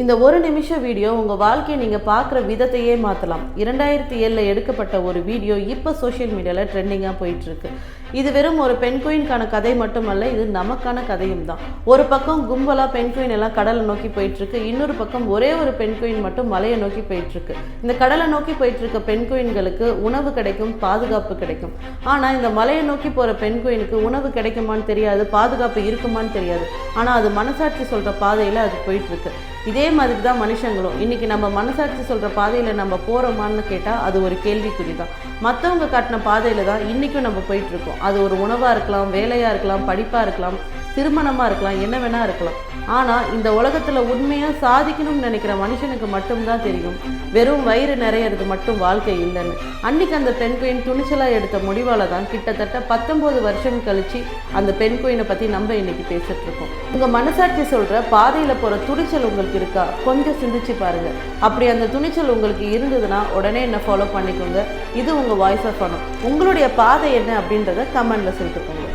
இந்த ஒரு நிமிஷ வீடியோ உங்கள் வாழ்க்கையை நீங்கள் பார்க்குற விதத்தையே மாற்றலாம். 2007 எடுக்கப்பட்ட ஒரு வீடியோ இப்போ சோஷியல் மீடியாவில் ட்ரெண்டிங்காக போயிட்டுருக்கு. இது வெறும் ஒரு பெண் குயின்கான கதை மட்டுமல்ல, இது நமக்கான கதையும் தான். ஒரு பக்கம் கும்பலாக பெண் குயின் எல்லாம் கடலை நோக்கி போயிட்டுருக்கு, இன்னொரு பக்கம் ஒரே ஒரு பெண் குயின் மட்டும் மலையை நோக்கி போயிட்டுருக்கு. இந்த கடலை நோக்கி போயிட்டுருக்க பெண் குயின்களுக்கு உணவு கிடைக்கும், பாதுகாப்பு கிடைக்கும். ஆனால் இந்த மலையை நோக்கி போகிற பெண் குயினுக்கு உணவு கிடைக்குமான்னு தெரியாது, பாதுகாப்பு இருக்குமான்னு தெரியாது. ஆனால் அது மனசாட்சி சொல்கிற பாதையில் அது போயிட்டுருக்கு. இதே மாதிரி தான் மனுஷங்களும். இன்றைக்கி நம்ம மனசாட்சி சொல்கிற பாதையில் நம்ம போகிறோமான்னு கேட்டால் அது ஒரு கேள்விக்குறி தான். மற்றவங்க காட்டின பாதையில் தான் இன்றைக்கும் நம்ம போயிட்டுருக்கோம். அது ஒரு உணவாக இருக்கலாம், வேலையாக இருக்கலாம், படிப்பாக இருக்கலாம், திருமணமாக இருக்கலாம், என்ன வேணால் இருக்கலாம். ஆனால் இந்த உலகத்தில் உண்மையாக சாதிக்கணும்னு நினைக்கிற மனுஷனுக்கு மட்டும்தான் தெரியும் வெறும் வயிறு நிறையிறது மட்டும் வாழ்க்கை இல்லைன்னு. அன்றைக்கி அந்த பெண் குயின் துணிச்சலாக எடுத்த முடிவால் தான் கிட்டத்தட்ட 19 வருஷம் கழித்து அந்த பெண் குயினை பற்றி நம்ம இன்றைக்கி பேசிகிட்ருக்கோம். உங்கள் மனசாட்சி சொல்கிற பாதையில் போகிற துணிச்சல் உங்களுக்கு இருக்கா? கொஞ்சம் சிந்திச்சு பாருங்கள். அப்படி அந்த துணிச்சல் உங்களுக்கு இருந்ததுன்னா உடனே என்ன ஃபாலோ பண்ணிக்கோங்க. இது உங்கள் வாய்ஸ் ஆஃப் ஆனும். உங்களுடைய பாதை என்ன அப்படின்றத கமெண்டில் சொல்லிட்டு போங்க.